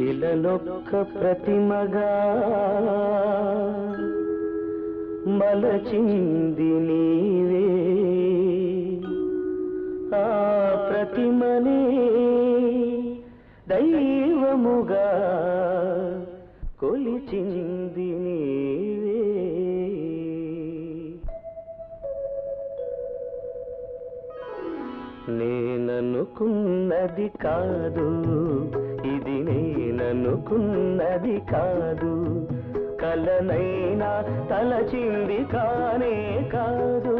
శిలలొక్క ప్రతిమగా మలచింది నీవే, ఆ ప్రతిమనే దైవముగా కొలిచింది నీవే. నేననుకున్నది కాదు ఇది, నేననుకున్నది కాదు, కలనైనా తలచింది కానే కాదు.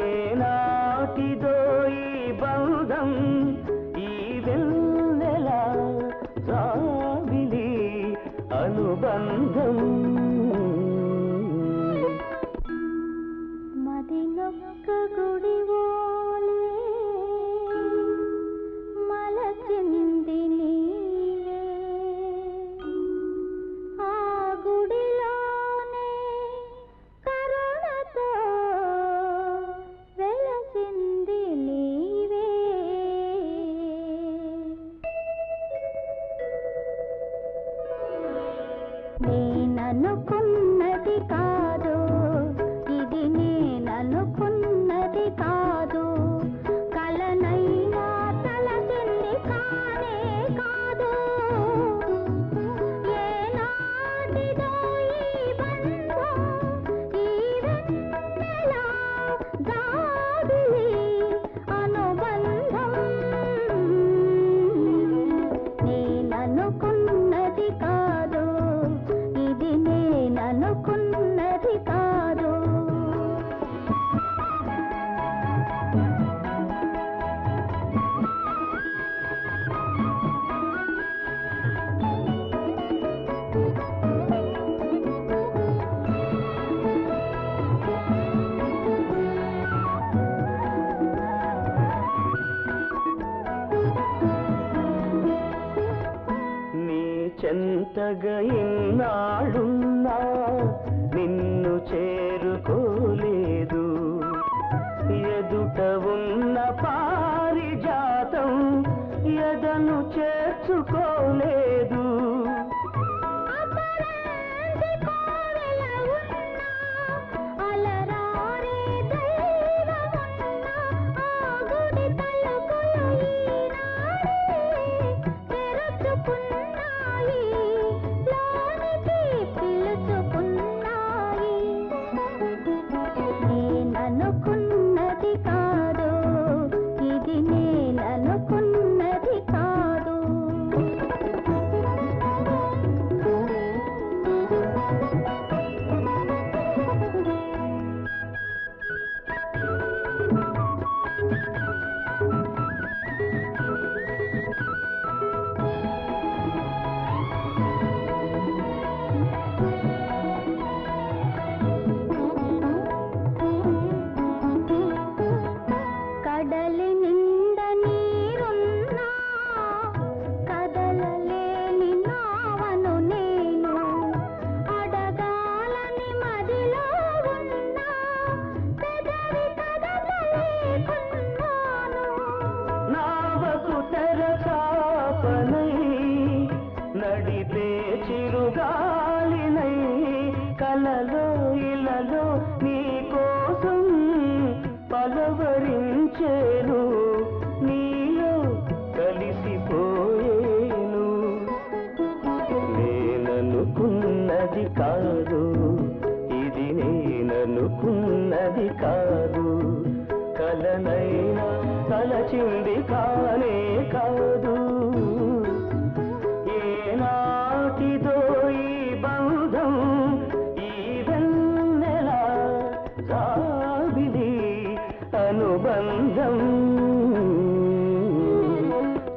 ఏనాటిదో ఈ బంధం, ఈ వెన్నెల జాబిలి అనుబంధం. మదిలొక్క గుడివోలే మలచింది నీవే, ఆ గుడిలోనే కరుణతో వెలసింది నీవే. నేననుకున్నది కాదు ఇది, నేననుకున్నది కాదు, కలనైనా తలచింది కానే కాదు. ఏనాటిదో ఈ బంధం, ఈ వెన్నెల జాబిలి అనుబంధం. నేననుకున్నది కాదు ఇది, నేననుకున్నది కాదు. నీ చెంతగా ఇన్నాళ్ళున్నా నిన్ను చేరుకోలేదు, ఎదుట ఉన్న పారిజాతం ఎదను చేర్చుకోలేదు. నేననుకున్నది కాదు ఇది, నేననుకున్నది కాదు. కడలి నిండ నీరున్నా కదలలేని నావను నేను, అడగాలని మదిలో ఉన్నా పెదవి కదలలేకున్నాను. నావకు తెరచాపనై నడిపే చిరుగాలినై, కలలో ఇలలో నీ కోసం పలవరించేను, నీలో కలిసిపోయేను. నేననుకున్నది కాదు ఇది, నేననుకున్నది కాదు, కలనైనా తలచింది కానే కాదు. ఏనాటిదో ఈ బంధం, ఈ వెన్నెల జాబిలి అనుబంధం.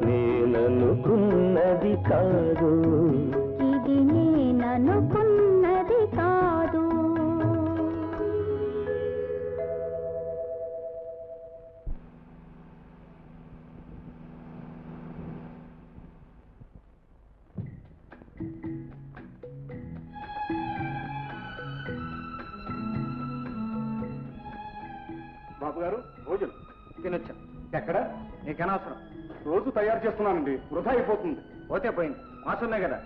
నేననుకున్నది కాదు ఇది, నేననుకున్నది కాదు. బాబు గారు భోజనం తినొచ్చా? ఎక్కడ? నీకు అనవసరం. రోజు తయారు చేస్తున్నానండి, వృధా అయిపోతుంది. పోతే పోయింది, మాసమే కదా.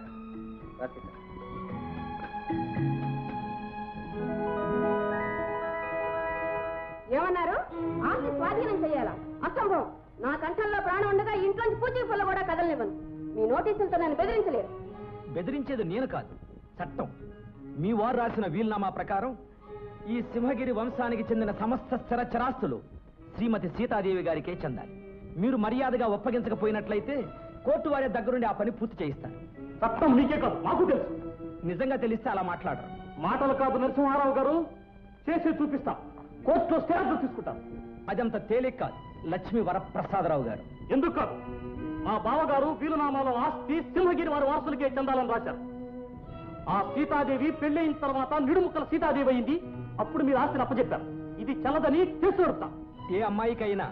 ఏమన్నారు? ఆస్తి స్వాధీనం చేయాలా? అసంభవం. నా కంఠంలో ప్రాణం ఉండగా ఇంట్లోంచి పూచి పుల్ల కూడా కదలనివ్వను. మీ నోటీసులతో నన్ను బెదిరించలేరు. బెదిరించేది నేను కాదు, చట్టం. మీ వారు రాసిన వీల్నామా ప్రకారం ఈ సింహగిరి వంశానికి చెందిన సమస్త స్థిర చరాస్తులు శ్రీమతి సీతాదేవి గారికే చెందాలి. మీరు మర్యాదగా ఒప్పగించకపోయినట్లయితే కోర్టు వారి దగ్గరుండి ఆ పని పూర్తి చేయిస్తారు. చట్టం నీకే కాదు, మాకు తెలుసు. నిజంగా తెలిస్తే అలా మాట్లాడరు. మాటలు కాదు నరసింహారావు గారు, చేసి చూపిస్తా. కోర్టులో స్టాండ్ తీసుకుంటాం. అదంత తేలిక కాదు లక్ష్మీ వరప్రసాదరావు గారు. ఎందుకు కాదు? మా బావగారు వీలునామాలో ఆస్తి సింహగిరి వారి వారసులకే చెందాలని రాశారు. ఆ సీతాదేవి పెళ్ళైన తర్వాత నిడుముక్కల సీతాదేవి అయింది. అప్పుడు మీరు ఆస్తిని అప్పచెప్పారు. ఇది చల్లదని తెలుసుకుంటా. ఏ అమ్మాయికైనా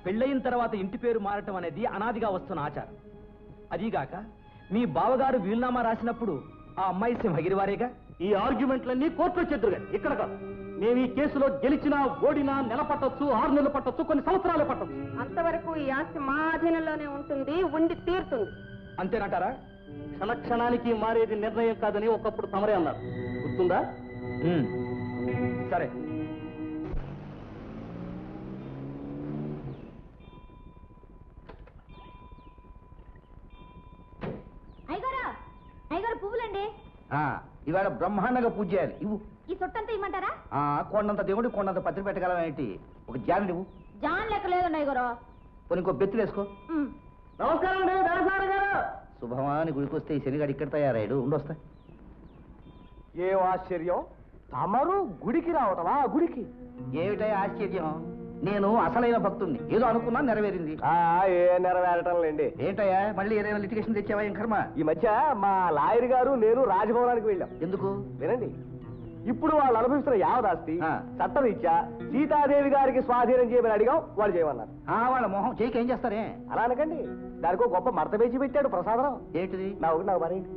పెళ్ళయిన తర్వాత ఇంటి పేరు మారటం అనేది అనాదిగా వస్తున్న ఆచారం. అదీగాక మీ బావగారు వీలునామా రాసినప్పుడు ఆ అమ్మాయి సింహగిరి వారేగా. ఈ ఆర్గ్యుమెంట్లన్నీ కోర్టులో చెద్దురుగా, ఇక్కడ కాదు. మేము ఈ కేసులో గెలిచినా ఓడినా నెల పట్టొచ్చు, 6 నెలలు పట్టొచ్చు, కొన్ని సంవత్సరాలే పట్టొచ్చు. అంతవరకు ఈ ఆస్తి మా అధీనంలోనే ఉంటుంది, ఉండి తీరుతుంది. అంతేనంటారా? క్షణక్షణానికి మారేది నిర్ణయం కాదని ఒకప్పుడు తమరే అన్నారు, గుర్తుందా? సరే. అయ్యగారు పువ్వులండి. ఇవాళ బ్రహ్మాండంగా పూజ చేయాలి. ఇవ్వు. ఈ సొట్టంతా ఇమ్మంటారా? కొండంత దేవుడి కొండంత పత్రి పెట్టగలం ఏంటి? ఒక జాన్ ఇవ్వు. జాన్ లెక్క లేదండి అయ్యగారు. కొన్ని ఇంకో బెత్తులు వేసుకో. నమస్కారం అండి దాసారు గారు. శుభమాని గుడికి వస్తే ఈ శనిగాడు ఇక్కడ తయారయ్యాడు. ఉండొస్తా. ఏం ఆశ్చర్యం, తమరు గుడికి రావటమా? గుడికి ఏమిటా ఆశ్చర్యం? నేను అసలైన భక్తుణ్ణి. ఏదో అనుకున్నా నెరవేరింది. ఏ నెరవేరటం లేండి. ఏంటయ్యా మళ్ళీ ఏదైనా లిటిగేషన్ తెచ్చావా? ఏం కర్మ? ఈ మధ్య మా లాయర్ గారు నేను రాజభవనానికి వెళ్ళాం. ఎందుకు? వినండి, ఇప్పుడు వాళ్ళు అనుభవిస్తున్న యావదాస్తి ఆ. చట్టరీత్యా సీతాదేవి గారికి స్వాధీనం చేయమని అడిగాం. వాళ్ళు చేయమన్నారు. వాళ్ళ మొహం చేయకి ఏం చేస్తారే? అలా అనకండి, దానికి ఒక గొప్ప మడత వేసి పెట్టాడు ప్రసాదం. ఏంటిది? నాకు మరేంటి?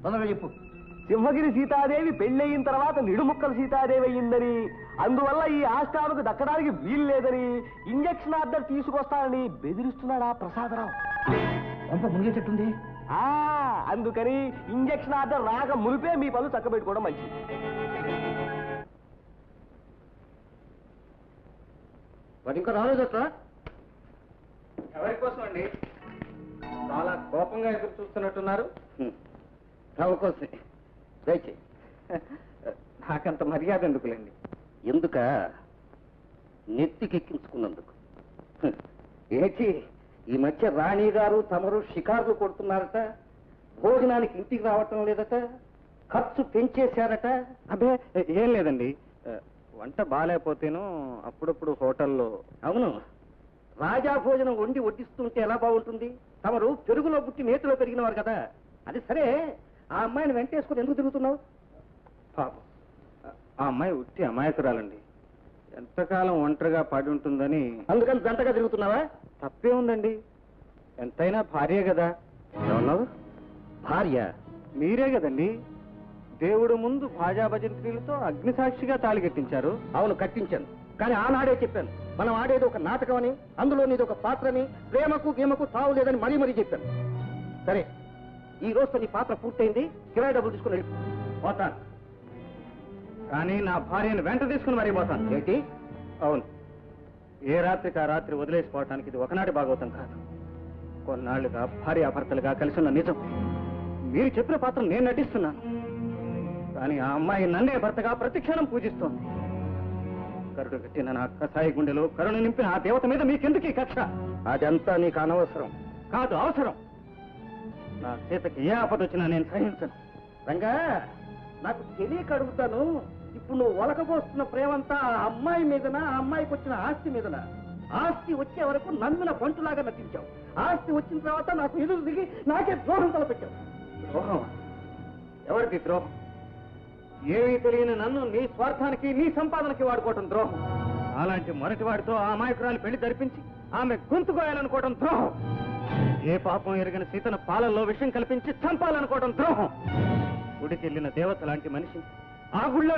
తొందరగా చెప్పు. సింహగిరి సీతాదేవి పెళ్ళయిన తర్వాత నిడుముక్కల సీతాదేవి అయ్యిందని, అందువల్ల ఈ ఆస్థానకు దక్కడానికి వీలు లేదని ఇంజక్షన్ ఆర్డర్ తీసుకొస్తానని బెదిరిస్తున్నాడా ప్రసాదరావు. కొంప మునిగేటట్టుంది. అందుకని ఇంజక్షన్ ఆర్డర్ రాక మునిపే మీ పనులు చక్కబెట్టుకోవడం మంచిది. వాడు ఇంకా రాలేదట్రా? ఎవరి కోసం అండి? చాలా కోపంగా ఎదురు చూస్తున్నట్టున్నారు. రావుకోసమే. దయచేయి. నాకంత మర్యాద ఎందుకులేండి. ఎందుక? నెత్తికెక్కించుకున్నందుకు. ఏంటి ఈ మధ్య రాణి గారు తమరు షికార్లు కొడుతున్నారట, భోజనానికి ఇంటికి రావటం లేదట, ఖర్చు పెంచేశారట. అబ్బే ఏం లేదండి, వంట బాగాలేకపోతేను అప్పుడప్పుడు హోటల్లో. అవును, రాజా భోజనం వండి వడ్డిస్తుంటే ఎలా బాగుంటుంది? తమరు పెరుగులో పుట్టి నేతిలో పెరిగినవారు కదా. అది సరే, ఆ అమ్మాయిని వెంటేసుకుని ఎందుకు తిరుగుతున్నావు? పాపం ఆ అమ్మాయి ఉట్టి అమాయకురాలండి. ఎంతకాలం ఒంటరిగా పడి ఉంటుందని. అందుకని జంటగా తిరుగుతున్నావా? తప్పే ఉందండి, ఎంతైనా భార్య కదా. ఏమన్నావు? భార్య? మీరే కదండి దేవుడు ముందు భాజా భజంత్రీలతో అగ్నిసాక్షిగా తాళి కట్టించారు. అవును, కట్టించాను. కానీ ఆనాడే చెప్పాను, మనం ఆడేది ఒక నాటకం అని, అందులో నీది ఒక పాత్రని, ప్రేమకు గేమకు తావు లేదని మరీ మరీ చెప్పాను. సరే, ఈ రోజుతో నీ పాత్ర పూర్తయింది. కిరాయి డబ్బులు తీసుకుని వెళ్ళి పోతాను, కానీ నా భార్యను వెంట తీసుకుని మరీ పోతాను. ఏంటి? అవును, ఏ రాత్రికి ఆ రాత్రి వదిలేసిపోవటానికి ఇది ఒకనాటి భాగవతం కాదు. కొన్నాళ్లుగా భార్యాభర్తలుగా కలిసి ఉన్న నిజం. మీరు చెప్పిన పాత్ర నేను నటిస్తున్నాను, కానీ ఆ అమ్మాయి నన్నే భర్తగా ప్రతిక్షణం పూజిస్తోంది. కరుడు కట్టిన నా కసాయి గుండెలో కరుణ నింపిన ఆ దేవత మీద మీకెందుకు ఈ కక్ష? అదంతా నీకు అనవసరం. కాదు, అవసరం. నా చేతకి ఏ ఆపద వచ్చినా నేను సహించను. రంగా, నాకు తెలియక అడుగుతాను, ఇప్పుడు నువ్వు ఒలకపోస్తున్న ప్రేమంతా ఆ అమ్మాయి మీదనా, ఆ అమ్మాయికి వచ్చిన ఆస్తి మీదనా? ఆస్తి వచ్చే వరకు నమ్మిన బంటులాగా నటించావు. ఆస్తి వచ్చిన తర్వాత నాకు ఎదురు దిగి నాకే ద్రోహం తలపెట్టావు. ద్రోహం? ఎవరికి ద్రోహం? ఏమీ తెలియని నన్ను నీ స్వార్థానికి, నీ సంపాదనకి వాడుకోవటం ద్రోహం. అలాంటి మొరటి వాడితో ఆ అమాయకురాలు పెళ్లి జరిపించి ఆమె గొంతుకోయాలనుకోవటం ద్రోహం. ఏ పాపం ఎరగని సీతను పాలల్లో విషం కల్పించి చంపాలనుకోవటం ద్రోహం. గుడికెళ్ళిన దేవత లాంటి మనిషి ఆ గుళ్ళో